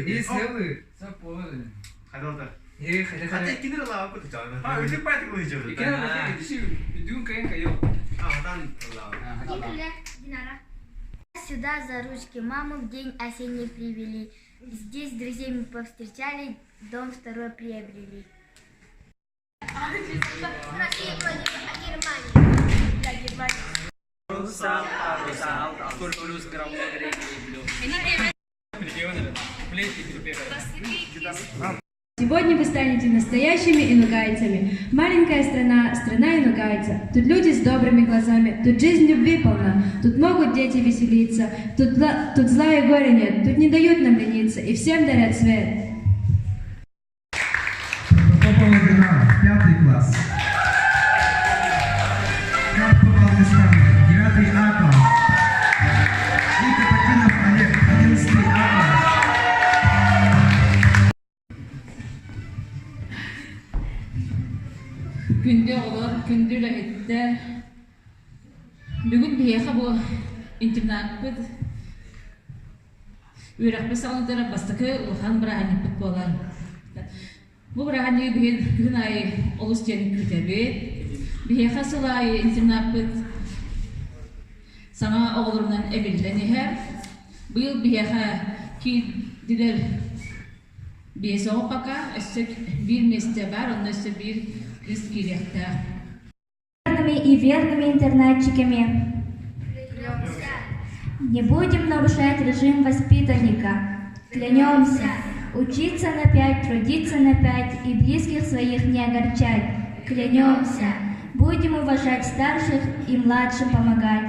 Yes, hello. Support. Ada. Kata Kita lah aku tu jangan. Ini pasti kau hijau. Kita nak sih, itu kayak. Tan lah. Динара. Сюда за ручки маму в день осенний привели. Здесь друзей мы повстречали, дом второй приобрели. Россия против Германии. Для Германии. Сегодня вы станете настоящими инугайцами. Маленькая страна, страна инугайца. Тут люди с добрыми глазами, тут жизнь любви полна, тут могут дети веселиться, тут зла и горя нет, тут не дают нам лениться и всем дарят свет. Попова Динара, 5 класс. Карпов Алтыстан, 9 А класс. И Капитанов Олег, 11 А класс. Günde olur, gündür etti. Bugün bir bu internet bud. Ürak besalantara bastıkı uhan brahani futbolan. Bu brahani bugün ay oluştuyan kütebi. Bir hasılay internet bud. Sana oğlundan evilleni her. Bu yıl bir ki diler bir soğukaka, bir mesteber, ondan bir И верными интернетчиками. Не будем нарушать режим воспитанника. Клянемся учиться на 5, трудиться на 5 и близких своих не огорчать. Клянемся будем уважать старших и младшим помогать.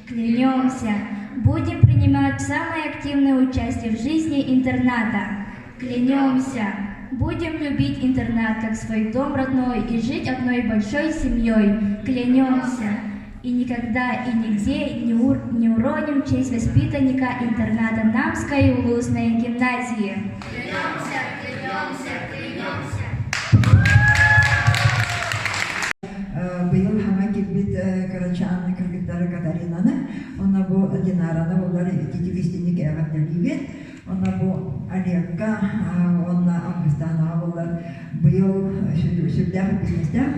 Клянемся будем принимать самое активное участие в жизни интерната. Клянемся будем любить интернат как свой дом родной и жить одной большой семьей. Клянемся и никогда и нигде не уроним честь воспитанника интерната Намской улусной гимназии. Клянемся, клянемся, клянемся. Быйыл хама килбит Карачан кыргыттары Катаринаны, она бу Динараны булар титибистинник эгатталибит, она бу Олегка, она Августана булар быйыл сүрдәх бизнестәх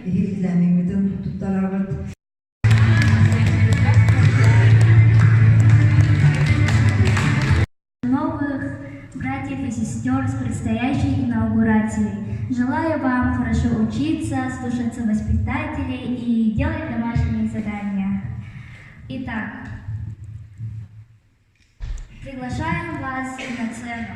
и экзаменнен туттарабыт. Новых братьев и сестер с предстоящей инаугурацией. Желаю вам хорошо учиться, слушаться воспитателей и делать домашние задания. Итак, приглашаем вас на сцену.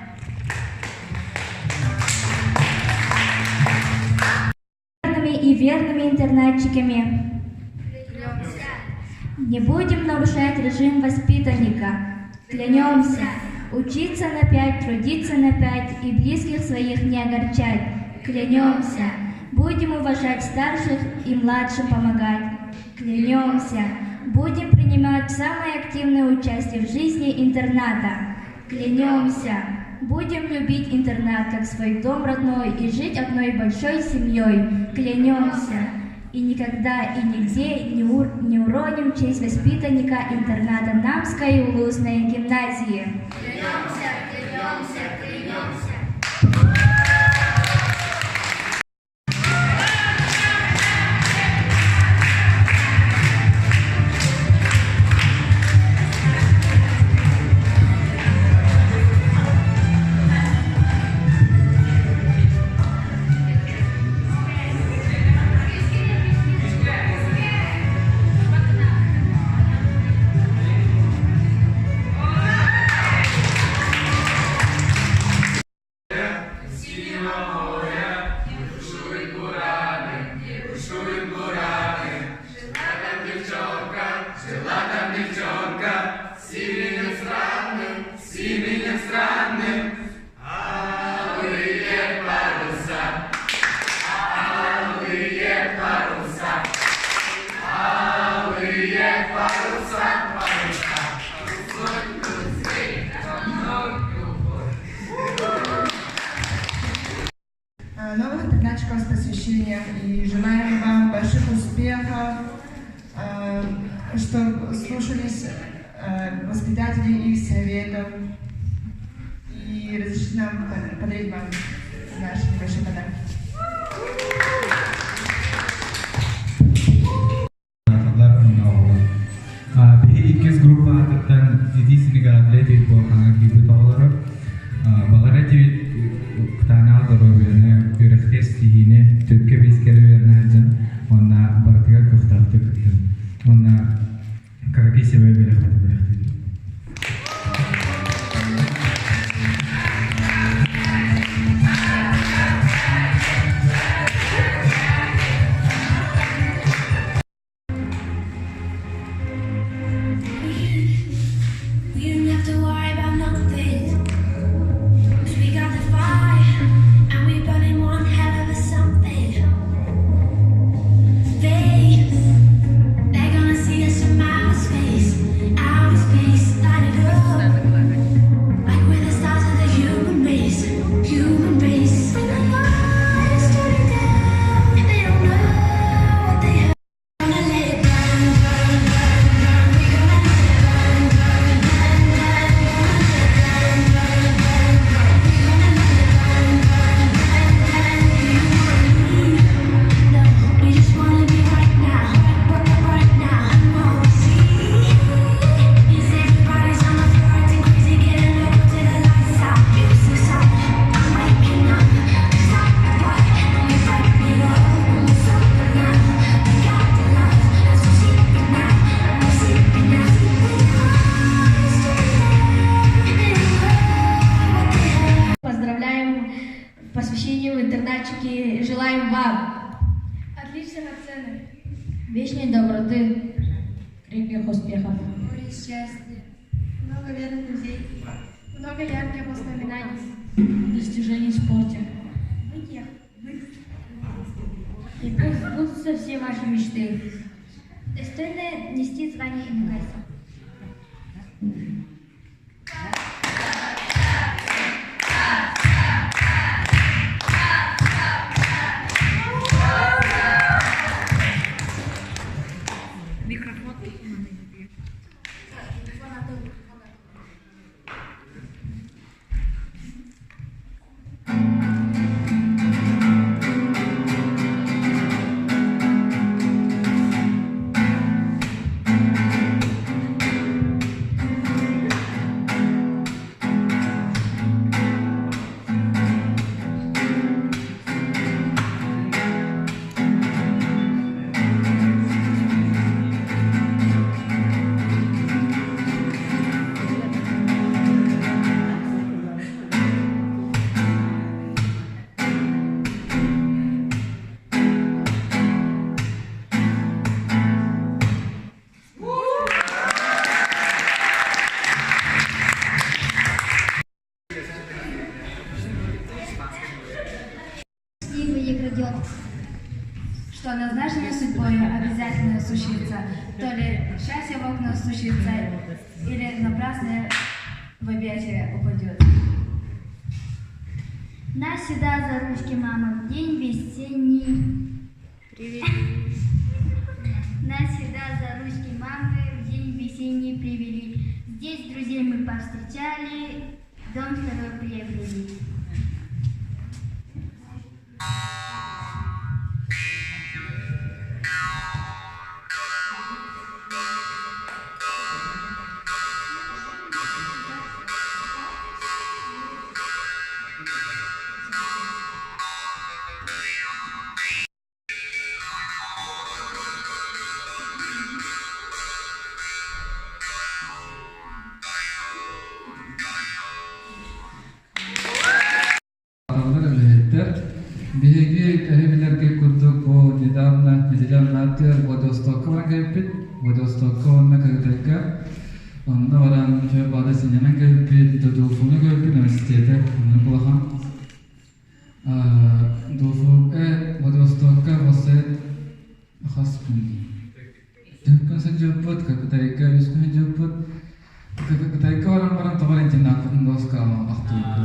И верными интернетчиками. Не будем нарушать режим воспитанника. Клянемся учиться на 5, трудиться на 5 и близких своих не огорчать. Клянемся будем уважать старших и младшим помогать. Клянемся будем принимать самое активное участие в жизни интерната. Клянемся будем любить интернат как свой дом родной и жить одной большой семьей. Клянемся и никогда и нигде не уроним честь воспитанника интерната Намской улусной гимназии. Клянемся, клянемся, клянемся. Новых интернетчиков с посвящением и желаем вам больших успехов, чтобы слушались воспитателей их советов. И и разрешите нам подарить вам наши небольшие подарки. Bihi ikiz grupa hattatan di sini galati po ang gibitolaro. Bagarati tana doro yani birkhis tihine Türkiye biskeri vernajan ona bartiga kuftakti kutun ona karaki sebe birkhati birkhati. We don't have to worry about nothing, 'cause we got the fire, and we burning one hell of a something. They're gonna see us from outer space, light it up, like we're the stars of the human race. When the lights turn down, they don't know what they have. Gonna let it burn, burn, burn, burn. We gonna let it burn, burn, burn, burn. No, we just wanna be right now, right now. And what we see is everybody's on the floor acting crazy, getting low till the lights out. Music's on, I'm waking up. Stop the boy, and we break it up. It's over now, we got the love. So sleeping now, we're sleeping now. Поздравляем посвящение в интернатчике. Желаем вам Отличных оценок, вечной доброты, крепких успехов, счастья, много верных друзей, много ярких воспоминаний, достижений в спорте. И пусть сбудутся все ваши мечты. Достойно нести звание Инугайца. Что назначено судьбой обязательно случится, то ли счастье в окна случится, или напрасно в объятия упадет. Нас сюда за ручки, мама, в день весенний. Нас сюда за ручки мамы в день весенний привели. Здесь друзей мы повстречали, дом второй приобрели. Биһиги каһибилерге курдук бу недавно тер Владивостокка кайпит, Владивостокка онна кайдакка, онна баран чөй бада синянан кайпит, Дуфуны кайпит университете, онна булахан. Дуфу Владивостокка восе хаспун. Дөккөн саджопот, какутайка юскун жопот, какутайка баран табарин тинакун доска ахтуйка.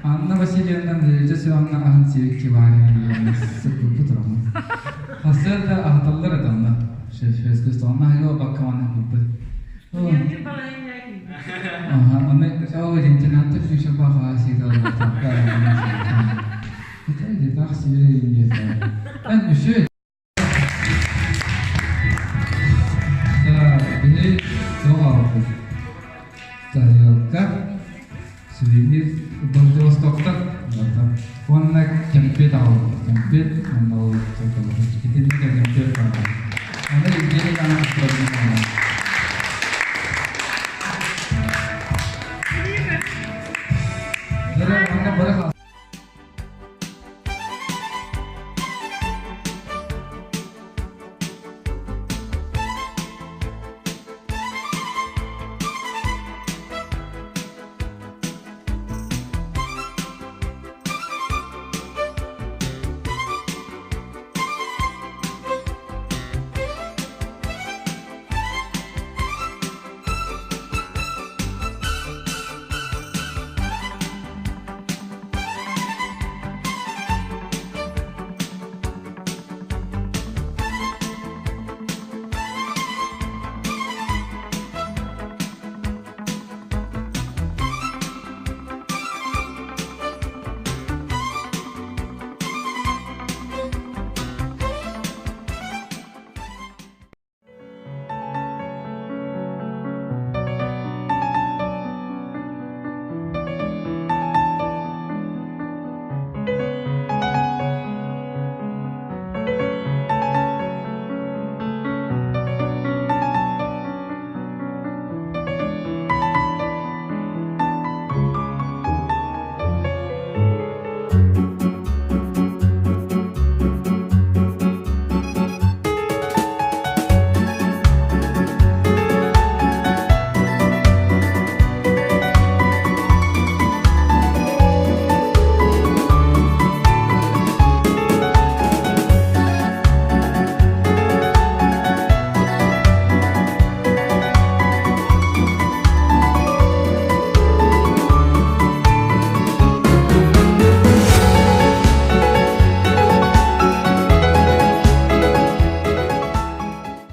Анна Васильевна режиссер Анна Аханцевич Кивани сукупутрама. Хасселда ахталлар атанна. Шеф искусство Анна его баккамана куппет. Ini doa Tayoka sedikit Vostoktak Konek jempit tahu jempit mau coba sedikit ini jempit